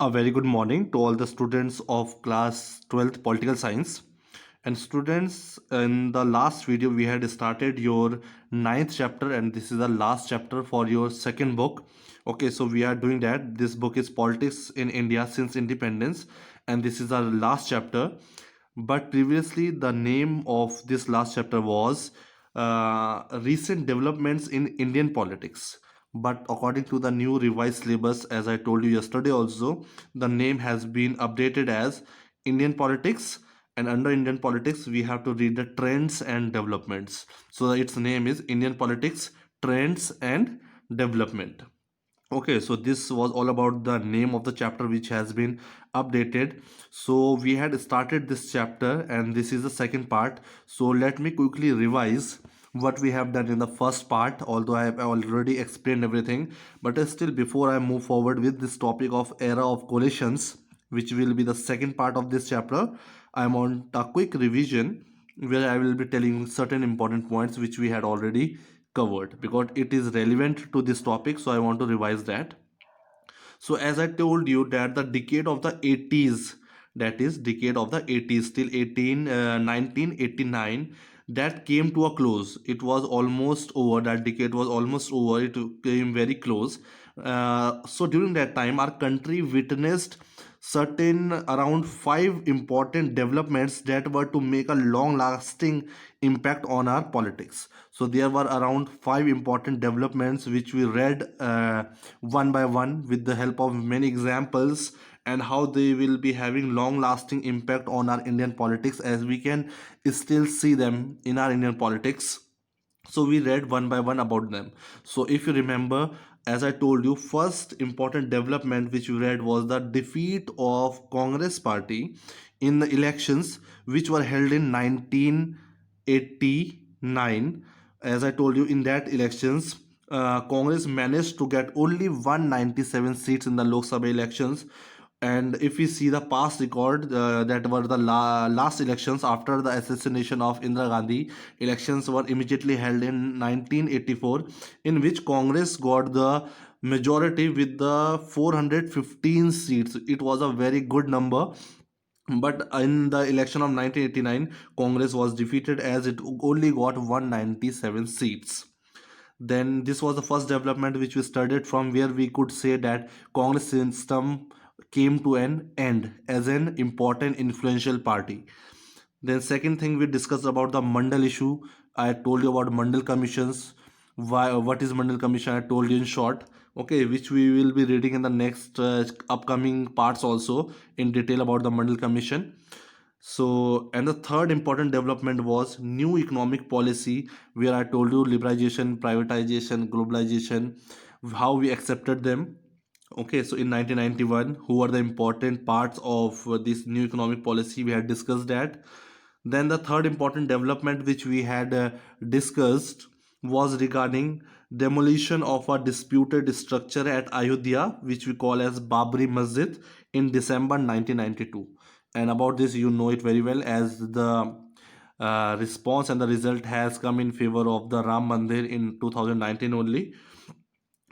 A very good morning to all the students of class 12th political science. And students, in the last video we had started your ninth chapter, and this is the last chapter for your second book. Okay, so we are doing that. This book is Politics in India since Independence, and this is our last chapter. But previously the name of this last chapter was Recent Developments in Indian Politics. But according to the new revised syllabus, as I told you yesterday also, the name has been updated as Indian Politics, and under Indian Politics we have to read the trends and developments. So its name is Indian Politics, Trends and Development. Okay, so this was all about the name of the chapter which has been updated. So we had started this chapter and this is the second part. So let me quickly revise what we have done in the first part, although I have already explained everything. But still, before I move forward with this topic of era of coalitions, which will be the second part of this chapter, I'm on a quick revision where I will be telling certain important points which we had already covered because it is relevant to this topic, so I want to revise that. So as I told you that the decade of the 80s, that is decade of the 80s till 1989, that came to a close. It was almost over. That decade was almost over. It came very close. So during that time our country witnessed certain around five important developments that were to make a long lasting impact on our politics. So there were around five important developments which we read one by one with the help of many examples, and how they will be having long lasting impact on our Indian politics, as we can still see them in our Indian politics. So we read one by one about them. So if you remember, as I told you, first important development which we read was the defeat of Congress party in the elections which were held in 1989. As I told you, in that elections, Congress managed to get only 197 seats in the Lok Sabha elections. And if we see the past record, that were the last elections after the assassination of Indira Gandhi, elections were immediately held in 1984, in which Congress got the majority with the 415 seats. It was a very good number. But in the election of 1989, Congress was defeated as it only got 197 seats. Then this was the first development which we studied, from where we could say that Congress system came to an end as an important influential party. Then second thing, we discussed about the Mandal issue. I told you about Mandal commissions. Why, what is Mandal commission? I told you in short. Okay, which we will be reading in the next upcoming parts also in detail about the Mandal commission. So, and the third important development was new economic policy, where I told you liberalization, privatization, globalization, how we accepted them. Okay, so in 1991, who are the important parts of this new economic policy? We had discussed that. Then the third important development which we had discussed was regarding demolition of a disputed structure at Ayodhya, which we call as Babri Masjid, in December 1992. And about this, you know it very well, as the response and the result has come in favor of the Ram Mandir in 2019 only.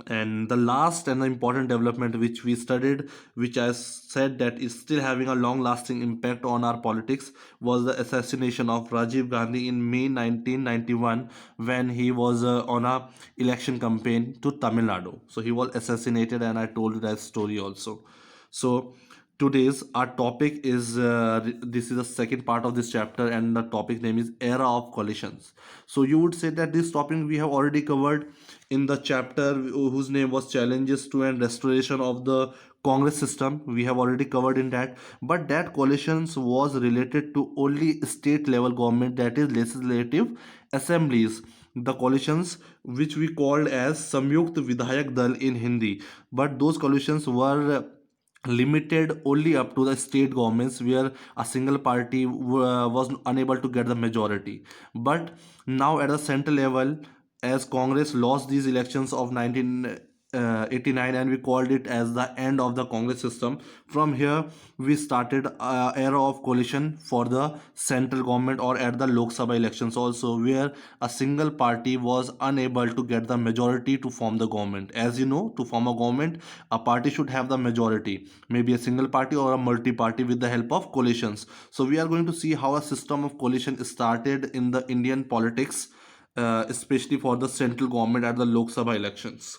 And the last and the important development which we studied, which I said that is still having a long lasting impact on our politics, was the assassination of Rajiv Gandhi in May 1991, when he was on a election campaign to Tamil Nadu. So he was assassinated, and I told you that story also. So today's our topic is this is the second part of this chapter, and the topic name is era of coalitions. So you would say that this topic we have already covered in the chapter whose name was Challenges to and Restoration of the Congress System. We have already covered in that, but that coalitions was related to only state level government, that is legislative assemblies. The coalitions which we called as Samyukt Vidhayak Dal in Hindi, but those coalitions were limited only up to the state governments, where a single party was unable to get the majority. But now at the central level, as Congress lost these elections of 19 89, and we called it as the end of the Congress system. From here we started era of coalition for the central government, or at the Lok Sabha elections also, where a single party was unable to get the majority to form the government. As you know, to form a government, a party should have the majority, maybe a single party or a multi party, with the help of coalitions. So we are going to see how a system of coalition started in the Indian politics, especially for the central government at the Lok Sabha elections.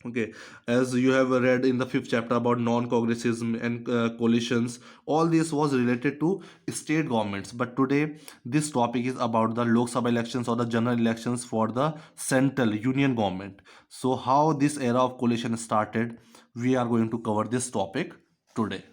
Okay, as you have read in the fifth chapter about non-congressism and coalitions, all this was related to state governments. But today, this topic is about the Lok Sabha elections, or the general elections for the central union government. So, how this era of coalition started, we are going to cover this topic today.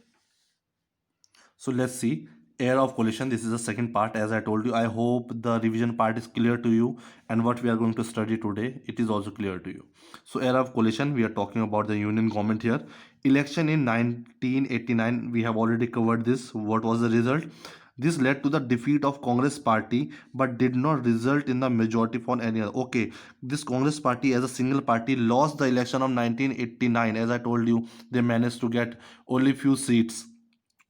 So let's see, era of coalition. This is the second part. As I told you, I hope the revision part is clear to you, and what we are going to study today, it is also clear to you. So era of coalition, we are talking about the union government here. Election in 1989, we have already covered this. What was the result? This led to the defeat of Congress party, but did not result in the majority for any other. Okay, this Congress party as a single party lost the election of 1989. As I told you, they managed to get only few seats.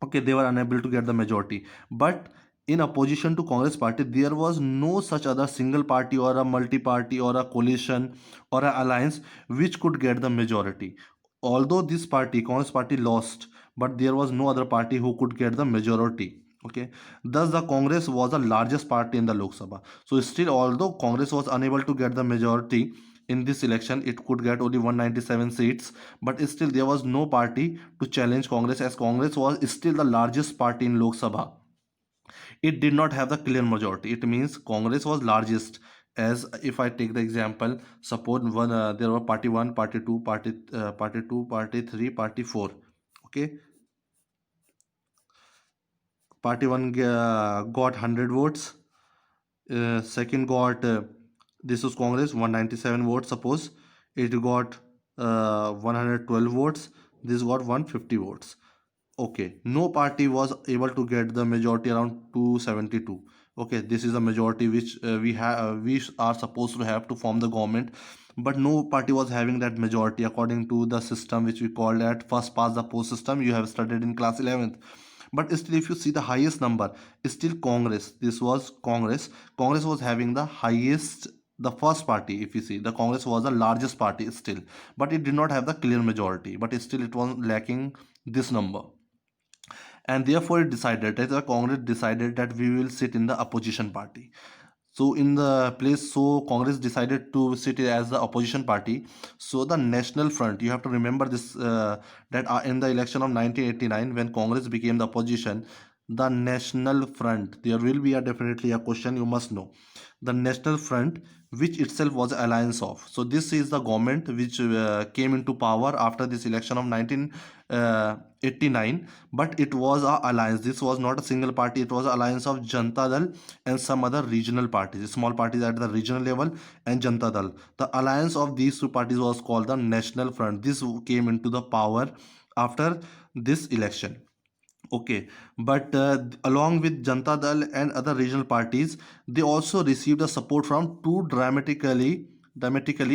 Okay, they were unable to get the majority, but in opposition to Congress party, there was no such other single party or a multi party or a coalition or a alliance which could get the majority. Although this party, Congress party, lost, but there was no other party who could get the majority. Okay, thus the Congress was the largest party in the Lok Sabha. So still, although Congress was unable to get the majority in this election, it could get only 197 seats, but still there was no party to challenge Congress, as Congress was still the largest party in Lok Sabha. It did not have the clear majority. It means Congress was largest. As if I take the example, suppose there were party 1, party 2, party 2, party 3, party 4. Okay, party 1 got 100 votes. Second got this was Congress, 197 votes. Suppose it got 112 votes. This got 150 votes. Okay, no party was able to get the majority, around 272. Okay, this is a majority which we are supposed to have to form the government, but no party was having that majority according to the system which we called at first past the post system. You have studied in class 11th. But still, if you see the highest number, still Congress, this was Congress was having the highest, the first party. If you see, the Congress was the largest party still, but it did not have the clear majority, but still it was lacking this number. And therefore it decided that the Congress decided that we will sit in the opposition party. So in the place, so Congress decided to sit as the opposition party. So the National Front, you have to remember this, that in the election of 1989, when Congress became the opposition, the National Front, there will be definitely a question you must know. The National Front, which itself was an alliance of. So this is the government which came into power after this election of 1989, but it was a alliance. This was not a single party. It was an alliance of Janata Dal and some other regional parties, small parties at the regional level, and Janata Dal. The alliance of these two parties was called the National Front. This came into the power after this election. Okay, but along with Janata Dal and other regional parties, they also received a support from two dramatically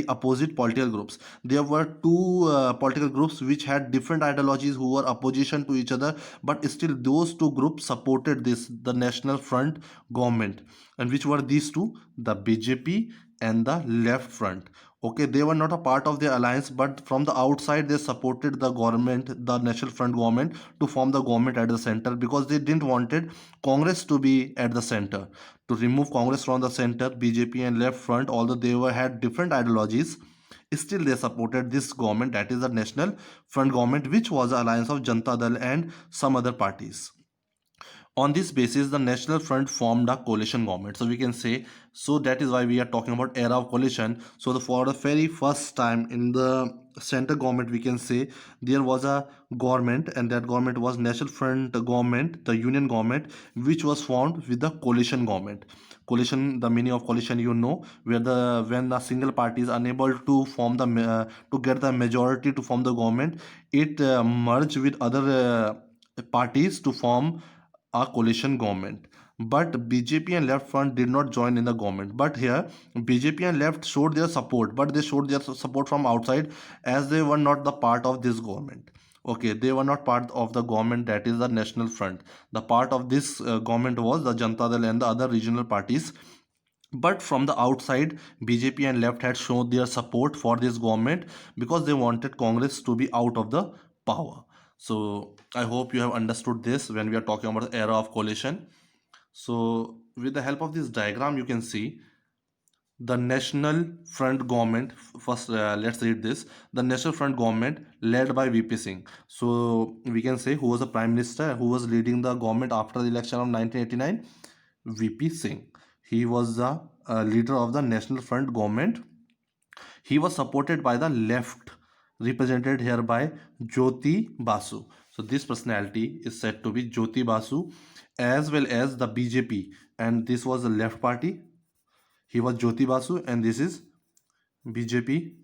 opposite political groups. There were two political groups which had different ideologies, who were opposition to each other, but still those two groups supported the National Front government. And which were these two? The BJP and the Left Front. Okay, they were not a part of the alliance, but from the outside they supported the government, the National Front government, to form the government at the center, because they didn't wanted Congress to be at the center. To remove Congress from the center, BJP and Left Front, although they had different ideologies, still they supported this government, that is the National Front government, which was an alliance of Janata Dal and some other parties. On this basis, the National Front formed a coalition government. So we can say, so that is why we are talking about era of coalition. So for the very first time in the center government, we can say there was a government, and that government was National Front government, the union government, which was formed with the coalition government. Coalition, the meaning of coalition, you know, where the when a single party is unable to form the to get the majority to form the government, it merge with other parties to form a coalition government. but BJP and Left Front did not join in the government. But here, BJP and Left showed their support, but they showed their support from outside, as they were not the part of this government. Okay, they were not part of the government, that is the National Front. The part of this government was the Janata Dal and the other regional parties. But from the outside, BJP and Left had shown their support for this government because they wanted Congress to be out of the power. So I hope you have understood this when we are talking about the era of coalition. So with the help of this diagram, you can see the National Front government. First, let's read this. The National Front government led by VP Singh. So we can say who was the prime minister, who was leading the government after the election of 1989. VP Singh. He was the leader of the National Front government. He was supported by the left, represented here by Jyoti Basu. So this personality is said to be Jyoti Basu, as well as the BJP, and this was the left party. He was Jyoti Basu, and this is BJP.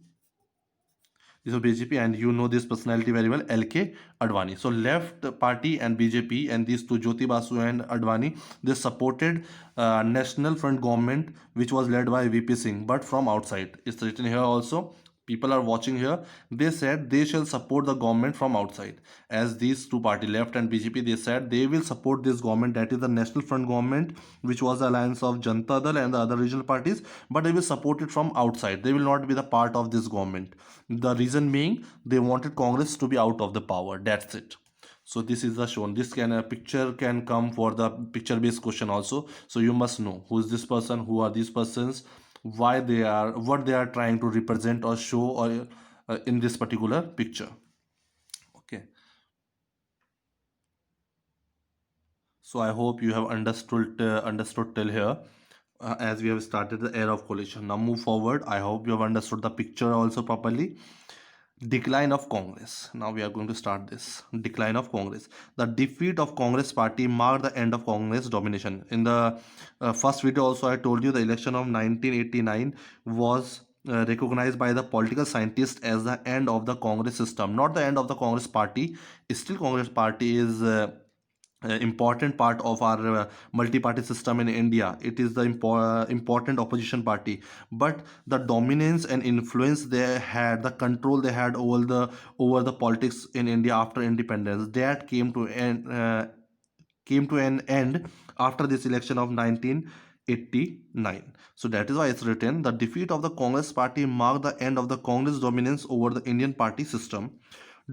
This is BJP, and you know this personality very well, LK Advani. So left party and BJP, and these two, Jyoti Basu and Advani, they supported National Front government, which was led by VP Singh, but from outside. It's written here also. People are watching here. They said they shall support the government from outside. As these two party, left and BJP, they said they will support this government, that is the National Front government, which was the alliance of Janata Dal and the other regional parties, but they will support it from outside. They will not be the part of this government. The reason being, they wanted Congress to be out of the power. That's it. So this is the shown. This can, a picture can come for the picture based question also. So you must know who is this person, who are these persons, why they are, what they are trying to represent or show, or in this particular picture. Okay, so I hope you have understood till here, as we have started the era of coalition. Now move forward. I hope you have understood the picture also properly. Decline of Congress. Now we are going to start this. Decline of Congress. The defeat of Congress party marked the end of Congress domination. In the first video also, I told you the election of 1989 was recognized by the political scientists as the end of the Congress system, not the end of the Congress party. Still Congress party is important part of our multi-party system in India. It is the important opposition party, but the dominance and influence they had, the control they had over the politics in India after independence, that came to an end after this election of 1989. So that is why it's written, the defeat of the Congress party marked the end of the Congress dominance over the Indian party system.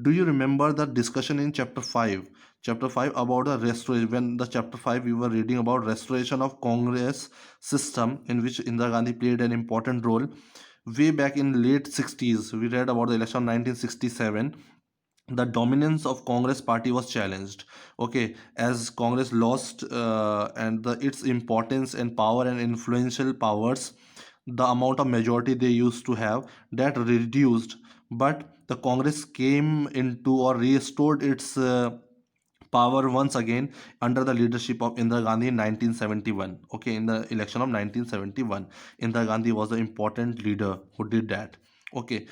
Do you remember the discussion in chapter 5? Chapter 5 about the restoration. When the chapter 5 we were reading about restoration of Congress system, in which Indira Gandhi played an important role. Way back in late 60s, we read about the election of 1967. The dominance of Congress party was challenged. Okay, as Congress lost and its importance and power and influential powers, the amount of majority they used to have, that reduced. But the Congress came into or restored its power once again under the leadership of Indira Gandhi in 1971. Okay, in the election of 1971, Indira Gandhi was the important leader who did that. Okay,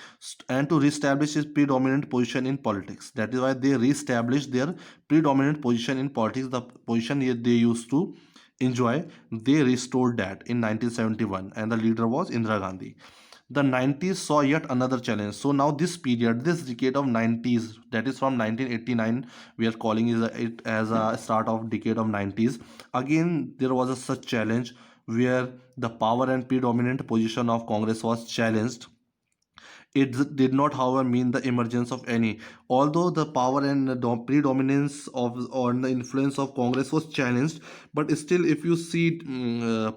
and to reestablish his predominant position in politics. That is why they reestablished their predominant position in politics, the position they used to enjoy. They restored that in 1971, and the leader was Indira Gandhi. The 90s saw yet another challenge. So now this period, this decade of 90s, that is from 1989, we are calling it as a start of decade of 90s. Again, there was a such challenge where the power and predominant position of Congress was challenged. It did not, however, mean the emergence of any. Although the power and predominance of or the influence of Congress was challenged, but still, if you see it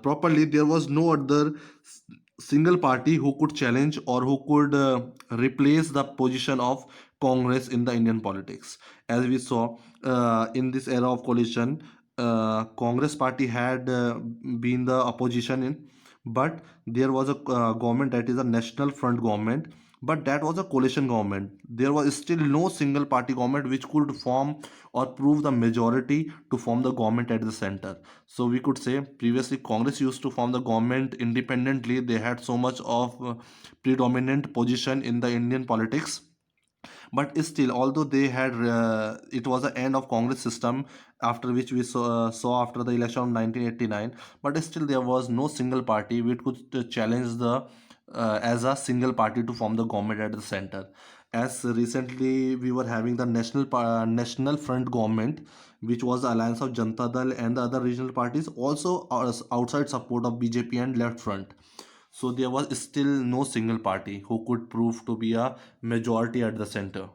properly, there was no other single party who could challenge or who could replace the position of Congress in the Indian politics. As we saw in this era of coalition, Congress party had been the opposition in, but there was a government, that is a National Front government, but that was a coalition government. There was still no single party government which could form or prove the majority to form the government at the center. So we could say previously Congress used to form the government independently. They had so much of predominant position in the Indian politics, But still, although they had it was the end of Congress system, after which we saw after the election of 1989. But still there was no single party which could challenge the as a single party to form the government at the center. As recently we were having the national front government, which was the alliance of Janata Dal and the other regional parties, also outside support of BJP and Left Front. So there was still no single party who could prove to be a majority at the center.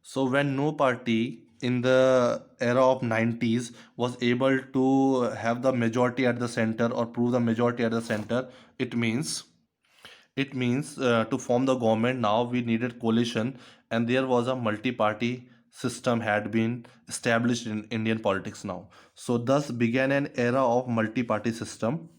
So when no party in the era of 90s was able to have the majority at the center or prove the majority at the center, it means to form the government now we needed coalition, and there was a multi-party system had been established in Indian politics now. So thus began an era of multi-party system.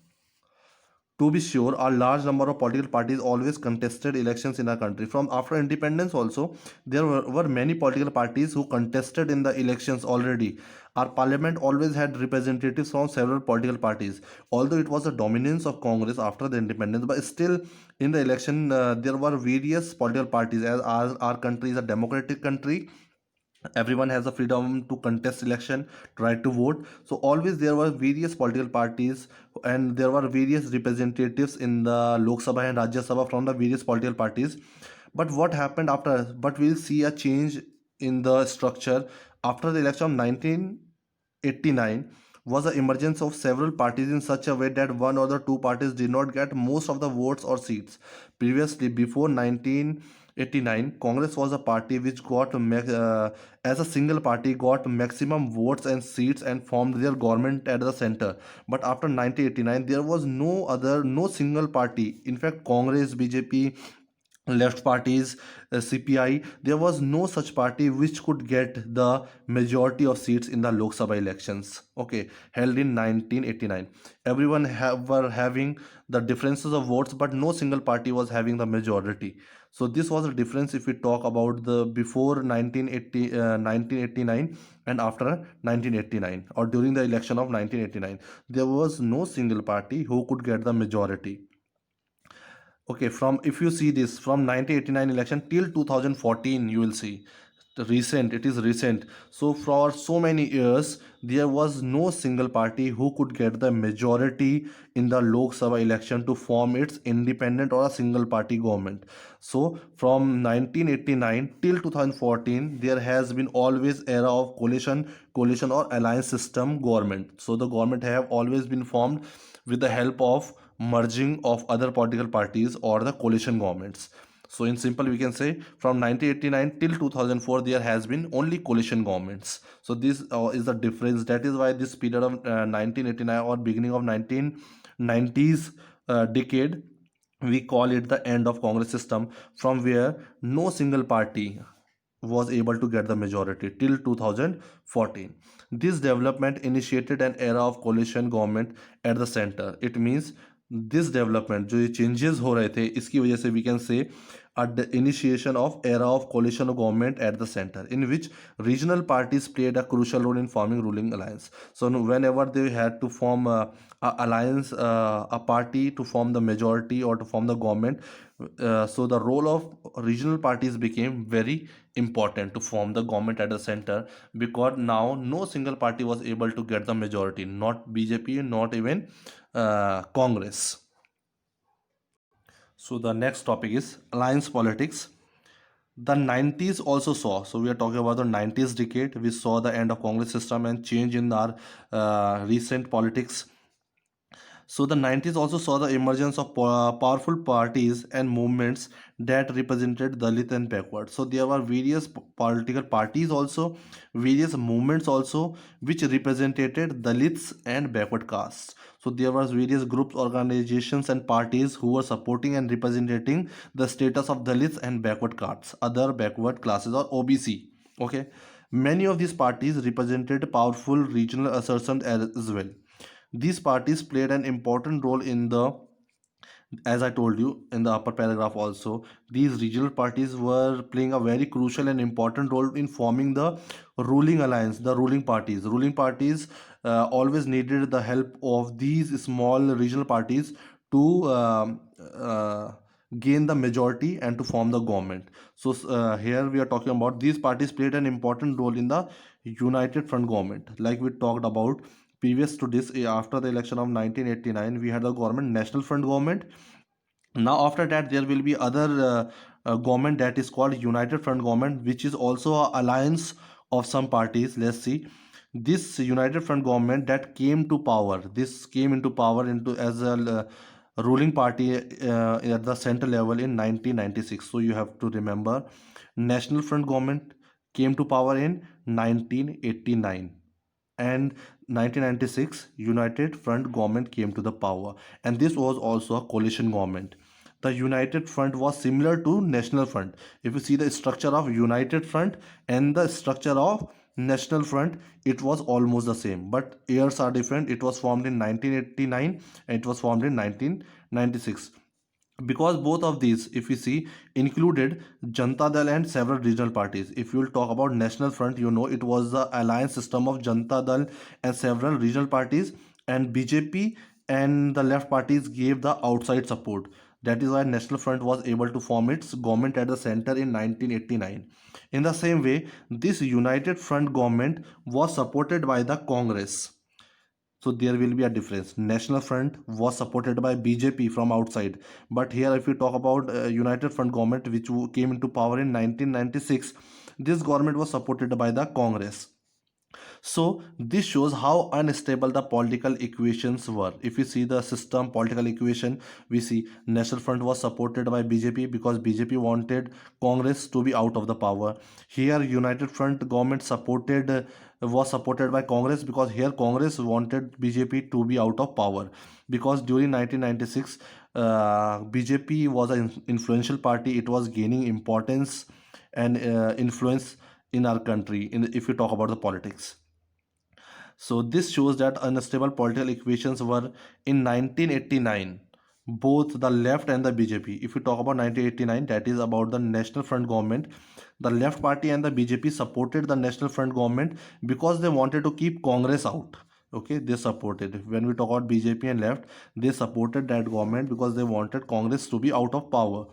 To be sure, a large number of political parties always contested elections in our country. From after independence also, there were many political parties who contested in the elections already. Our parliament always had representatives from several political parties. Although it was a dominance of Congress after the independence, but still in the election there were various political parties. As our country is a democratic country, everyone has the freedom to contest election, right to vote. So always there were various political parties, and there were various representatives in the Lok Sabha and Rajya Sabha from the various political parties. But what happened after, but we'll see a change in the structure after the election of 1989 was the emergence of several parties in such a way that one or the two parties did not get most of the votes or seats. Previously, before 1989, Congress was a party which got as a single party got maximum votes and seats and formed their government at the center. But after 1989, there was no single party. In fact, Congress, BJP, left parties, CPI, there was no such party which could get the majority of seats in the Lok Sabha elections, okay, held in 1989. Everyone were having the differences of votes, but no single party was having the majority. So this was the difference if we talk about the before 1989 and after 1989, or during the election of 1989. There was no single party who could get the majority. Okay, from if you see this from 1989 election till 2014, you will see the recent. It is recent. So for so many years, there was no single party who could get the majority in the Lok Sabha election to form its independent or a single party government. So from 1989 till 2014, there has been always era of coalition or alliance system government. So the government have always been formed with the help of merging of other political parties or the coalition governments. So in simple, we can say from 1989 till 2004 there has been only coalition governments. So this is the difference. That is why this period of 1989 or beginning of 1990s decade, we call it the end of Congress system, from where no single party was able to get the majority till 2014. This development initiated an era of coalition government at the center. It means this development, जो ये changes हो रहे थे, इसकी वजह से we can say at the initiation of era of coalition government at the center, in which regional parties played a crucial role in forming ruling alliance. So whenever they had to form a alliance, a party to form the majority or to form the government, so the role of regional parties became very important to form the government at the center, because now no single party was able to get the majority, not BJP, not even Congress. So the next topic is alliance politics. The 90s also saw, so we are talking about the 90s decade, we saw the end of Congress system and change in our recent politics. So the 90s also saw the emergence of powerful parties and movements that represented Dalit and backward. So there were various political parties also, various movements also, which represented Dalits and backward castes. So there was various groups, organizations and parties who were supporting and representing the status of Dalits and backward castes, other backward classes or OBC. Okay. Many of these parties represented powerful regional assertions as well. These parties played an important role in the, as I told you in the upper paragraph also, these regional parties were playing a very crucial and important role in forming the ruling alliance, the ruling parties. Ruling parties always needed the help of these small regional parties to gain the majority and to form the government. So here we are talking about these parties played an important role in the united front government. Like we talked about previous to this, after the election of 1989 we had the government national front government. Now after that there will be other government that is called united front government, which is also a alliance of some parties. Let's see, this united front government that came to power, this came into power into as a ruling party at the center level in 1996. So you have to remember, national front government came to power in 1989, and 1996 united front government came to the power, and this was also a coalition government. The united front was similar to national front. If you see the structure of united front and the structure of national front, it was almost the same, but years are different. It was formed in 1989 and it was formed in 1996, because both of these, if we see, included Janata Dal and several regional parties. If you will talk about National Front, you know it was the alliance system of Janata Dal and several regional parties, and BJP and the left parties gave the outside support. That is why National Front was able to form its government at the center in 1989. In the same way, this United Front government was supported by the Congress. So there will be a difference. National Front was supported by BJP from outside, but here if we talk about United Front government, which came into power in 1996, this government was supported by the Congress. So this shows how unstable the political equations were. If you see the system political equation, we see National Front was supported by BJP because BJP wanted Congress to be out of the power. Here United Front government supported was supported by Congress because here Congress wanted BJP to be out of power, because during 1996 BJP was an influential party. It was gaining importance and influence in our country, if you talk about the politics. So this shows that unstable political equations were in 1989, both the left and the BJP. If we talk about 1989, that is about the National Front government. The left party and the BJP supported the National Front government because they wanted to keep Congress out. Okay, they supported. When we talk about BJP and left, they supported that government because they wanted Congress to be out of power.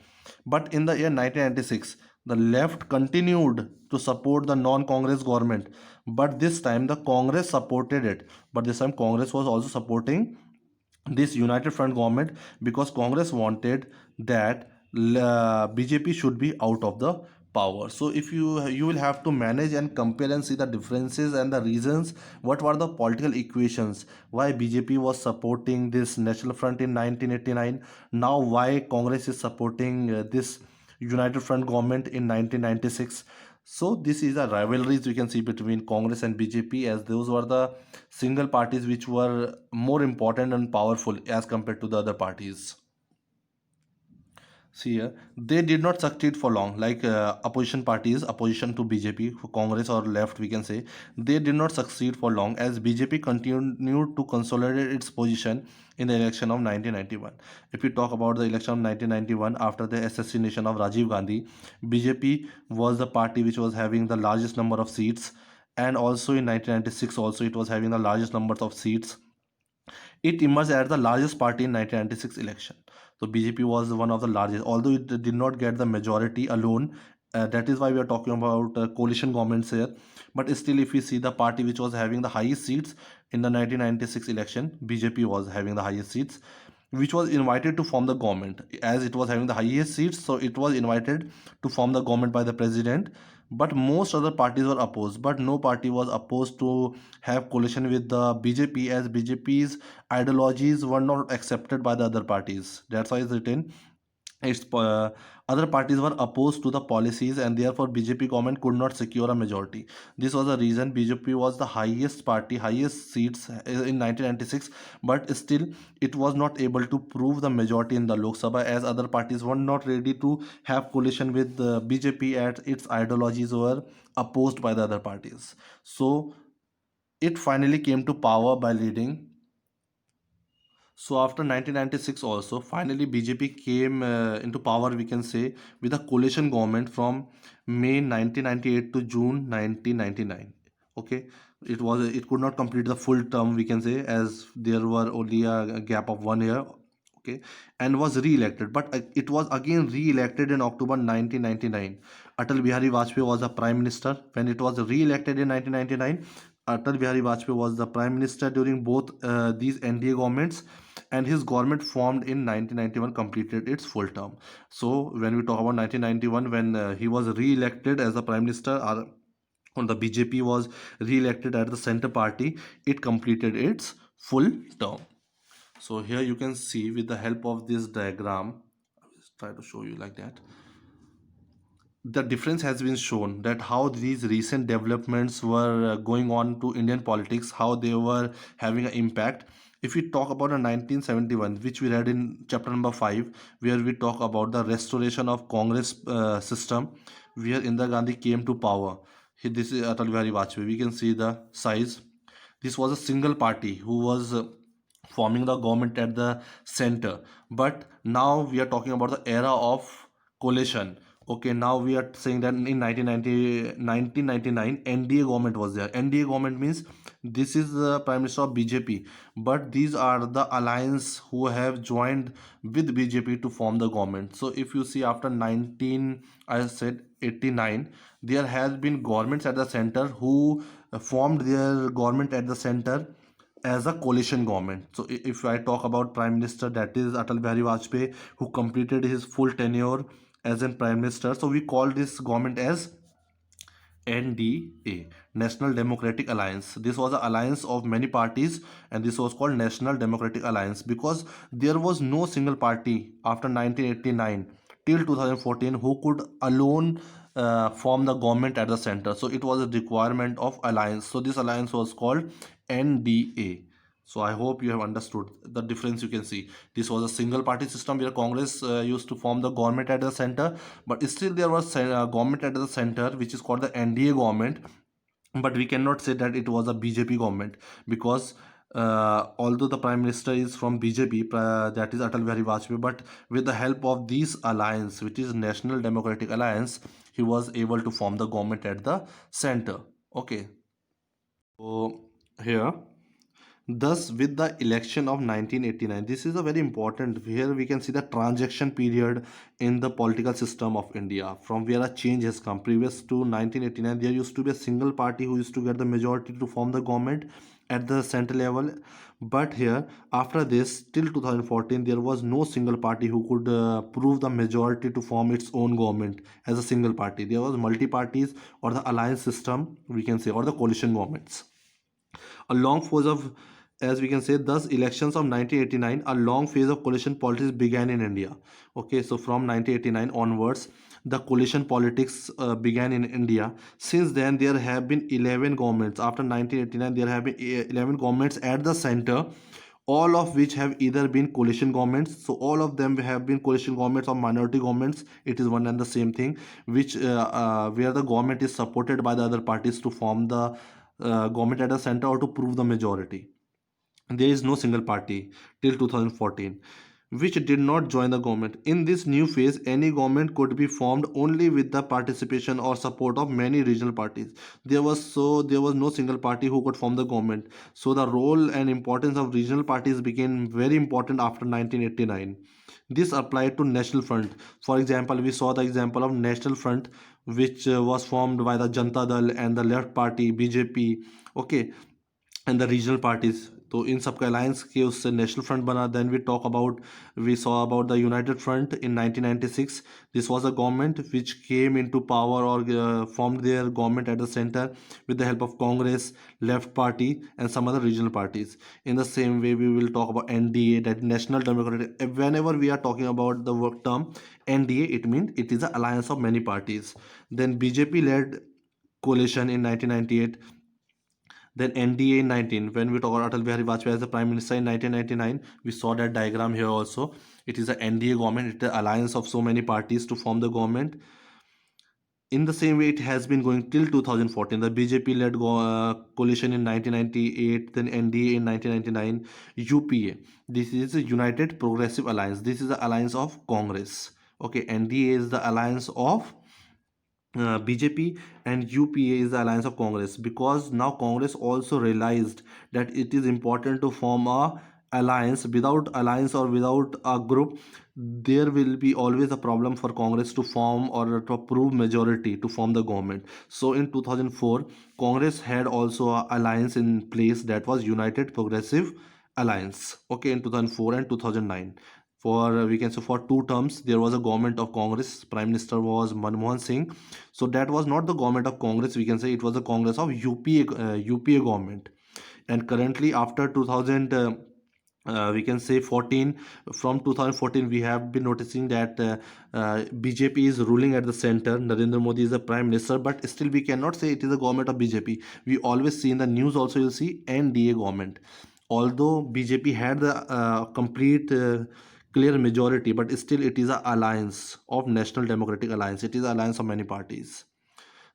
But in the year 1996, the left continued to support the non-Congress government, but this time the Congress supported it. But this time Congress was also supporting this united front government because Congress wanted that BJP should be out of the power. So if you will have to manage and compare and see the differences and the reasons, what were the political equations why BJP was supporting this national front in 1989, now why Congress is supporting this united front government in 1996. So this is a rivalries we can see between Congress and BJP, as those were the single parties which were more important and powerful as compared to the other parties. See here, they did not succeed for long. Like opposition parties, opposition to BJP, Congress or left, we can say, they did not succeed for long as BJP continued to consolidate its position in the election of 1991. If we talk about the election of 1991, after the assassination of Rajiv Gandhi, BJP was the party which was having the largest number of seats, and also in 1996, also it was having the largest numbers of seats. It emerged as the largest party in 1996 election. So BJP was one of the largest, although it did not get the majority alone. That is why we are talking about coalition governments here. But still, if we see the party which was having the highest seats in the 1996 election, BJP was having the highest seats, which was invited to form the government. As it was having the highest seats, so it was invited to form the government by the president. But most other parties were opposed, but no party was opposed to have coalition with the BJP, as BJP's ideologies were not accepted by the other parties. That's why it's written, its other parties were opposed to the policies, and therefore BJP government could not secure a majority. This was the reason BJP was the highest party, highest seats in 1996, but still it was not able to prove the majority in the Lok Sabha, as other parties were not ready to have coalition with the BJP as its ideologies were opposed by the other parties. So it finally came to power by leading. So after 1996 also, finally BJP came into power, we can say, with a coalition government from May 1998 to June 1999. Okay, it could not complete the full term, we can say, as there were only a gap of 1 year okay, and was re-elected. But it was again re-elected in October 1999. Atal Bihari Vajpayee was the prime minister when it was re-elected in 1999. Atal Bihari Vajpayee was the prime minister during both these NDA governments, and his government formed in 1991 completed its full term. So when we talk about 1991, when he was re-elected as the prime minister, or the BJP was re-elected at the center party, it completed its full term. So here you can see with the help of this diagram, I will try to show you like that. The difference has been shown that how these recent developments were going on to Indian politics, how they were having an impact. If we talk about the 1971, which we read in chapter number 5, where we talk about the restoration of Congress system, where Indira Gandhi came to power. This is Atal Bihari Vajpayee. We can see the size. This was a single party who was forming the government at the center. But now we are talking about the era of coalition. Okay, now we are saying that in 1999 NDA government was there. NDA government means this is the prime minister of BJP, but these are the alliance who have joined with BJP to form the government. So if you see after 19, I said 89, there has been governments at the center who formed their government at the center as a coalition government. So if I talk about prime minister, that is Atal Bihari Vajpayee, who completed his full tenure as a prime minister. So we call this government as NDA, National Democratic Alliance. This was an alliance of many parties, and this was called National Democratic Alliance because there was no single party after 1989 till 2014 who could alone form the government at the center. So it was a requirement of alliance. So this alliance was called NDA. So I hope you have understood the difference. You can see this was a single party system where Congress used to form the government at the center, but still there was government at the center which is called the NDA government. But we cannot say that it was a BJP government because although the prime minister is from BJP, that is Atal Bihari Vajpayee, but with the help of this alliance, which is National Democratic Alliance, he was able to form the government at the center. Okay, so here, thus, with the election of 1989, this is a very important. Here we can see the transaction period in the political system of India, from where a change has come. Previous to 1989, there used to be a single party who used to get the majority to form the government at the central level. But here, after this, till 2014, there was no single party who could prove the majority to form its own government as a single party. There was multi parties or the alliance system, we can say, or the coalition governments. A long phase of, as we can say, thus elections of 1989, a long phase of coalition politics began in India. Okay, so from 1989 onwards, the coalition politics began in India. Since then, there have been 11 governments. After 1989, there have been 11 governments at the center, all of which have either been coalition governments. So all of them have been coalition governments or minority governments. It is one and the same thing, which where the government is supported by the other parties to form the government at the center or to prove the majority. There is no single party till 2014 which did not join the government. In this new phase, any government could be formed only with the participation or support of many regional parties. There was no single party who could form the government. So the role and importance of regional parties became very important after 1989. This applied to National Front. For example, we saw the example of National Front, which was formed by the Janata Dal and the Left Party, BJP, okay, and the regional parties. तो इन सब का alliance के उससे national front बना. Then we saw about the united front in 1996. This was a government which came into power और formed their government at the center with the help of Congress, left party, and some other regional parties. In the same way, we will talk about NDA, that National Democratic. Whenever we are talking about the work term NDA, it means it is an alliance of many parties. Then BJP led coalition in 1998. Then NDA in 19. When we talk about Atal Bihari Vajpayee as the Prime Minister in 1999, we saw that diagram here also. It is an NDA government. It is an alliance of so many parties to form the government. In the same way, it has been going till 2014. The BJP-led coalition in 1998, then NDA in 1999, UPA. This is a United Progressive Alliance. This is the alliance of Congress. Okay, NDA is the alliance of BJP, and UPA is the alliance of Congress, because now Congress also realized that it is important to form a alliance, without alliance or without a group, there will be always a problem for Congress to form or to prove majority to form the government. So in 2004, Congress had also a alliance in place, that was United Progressive Alliance. Okay, in 2004 and 2009, for we can say for 2 terms there was a government of Congress. Prime Minister was Manmohan Singh. So that was not the government of Congress, we can say it was the Congress of UPA government. And currently after 2000, we can say 14, from 2014 we have been noticing that BJP is ruling at the center. Narendra Modi is the prime minister, but still we cannot say it is a government of BJP. We always see in the news also, you'll see NDA government. Although BJP had the complete clear majority, but still it is a alliance of National Democratic Alliance. It is an alliance of many parties.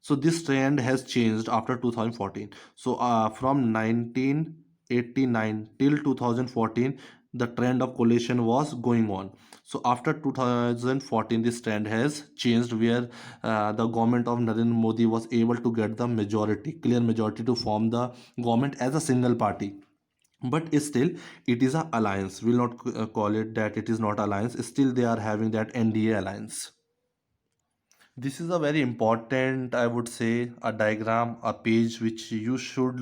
So this trend has changed after 2014. So from 1989 till 2014, the trend of coalition was going on. So after 2014, this trend has changed, where the government of Narendra Modi was able to get the majority, clear majority, to form the government as a single party. But still it is a alliance. We'll not call it that it is not alliance. Still they are having that NDA alliance. This is a very important, I would say, a diagram, a page which you should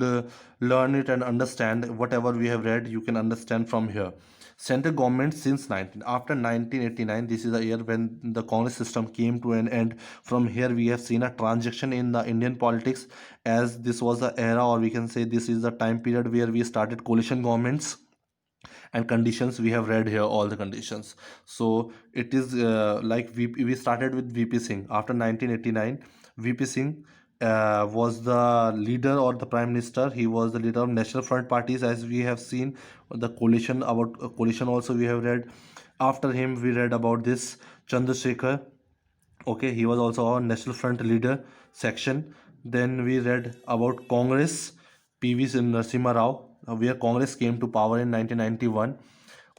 learn it and understand. Whatever we have read, you can understand from here. Central government since 1989, this is the year when the Congress system came to an end. From here, we have seen a transition in the Indian politics, as this was the era, or we can say this is the time period where we started coalition governments. And conditions, we have read here all the conditions. So it is we started with VP Singh after 1989. VP Singh was the leader or the prime minister. He was the leader of National Front parties, as we have seen the coalition. About coalition also we have read. After him we read about this Chandrasekhar. Okay, he was also our National Front leader section. Then we read about Congress, PV Narasimha Rao, where Congress came to power in 1991.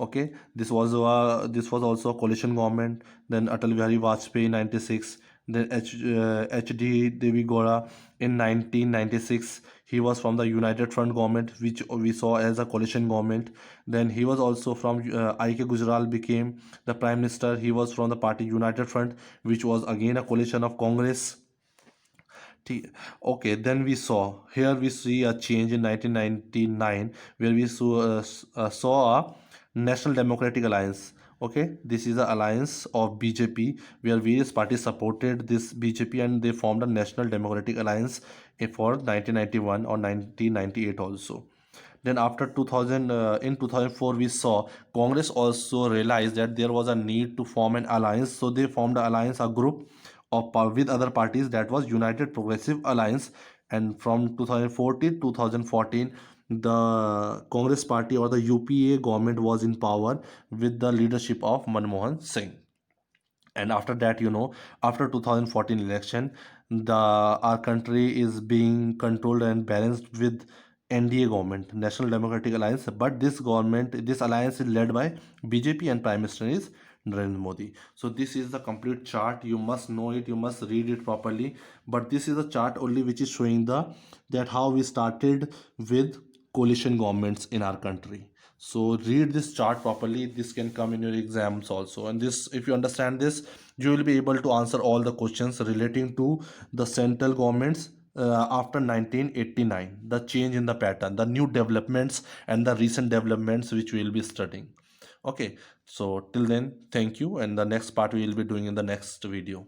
Okay, this was also a coalition government. Then Atal Bihari Vajpayee 96. Then HD Devi Gowda in 1996. He was from the United Front government, which we saw as a coalition government. Then he was also from IK Gujral became the prime minister. He was from the party United Front, which was again a coalition of Congress. Okay, then we saw here, we see a change in 1999, where we saw a National Democratic Alliance. Okay, this is the alliance of BJP, where various parties supported this BJP and they formed a National Democratic Alliance for 1991 or 1998 also. Then after 2000, in 2004, we saw Congress also realized that there was a need to form an alliance. So they formed an alliance, a group of with other parties, that was United Progressive Alliance. And from 2014 2014, the Congress party or the UPA government was in power with the leadership of Manmohan Singh. And after that, after 2014 election, the our country is being controlled and balanced with NDA government, National Democratic Alliance. But this alliance is led by BJP and Prime Minister is Narendra Modi. So this is the complete chart. You must know it, you must read it properly. But this is a chart only which is showing that how we started with coalition governments in our country. So read this chart properly. This can come in your exams also. And this, if you understand this, you will be able to answer all the questions relating to the central governments after 1989, the change in the pattern, the new developments and the recent developments which we will be studying. Okay, so till then, thank you, and the next part we will be doing in the next video.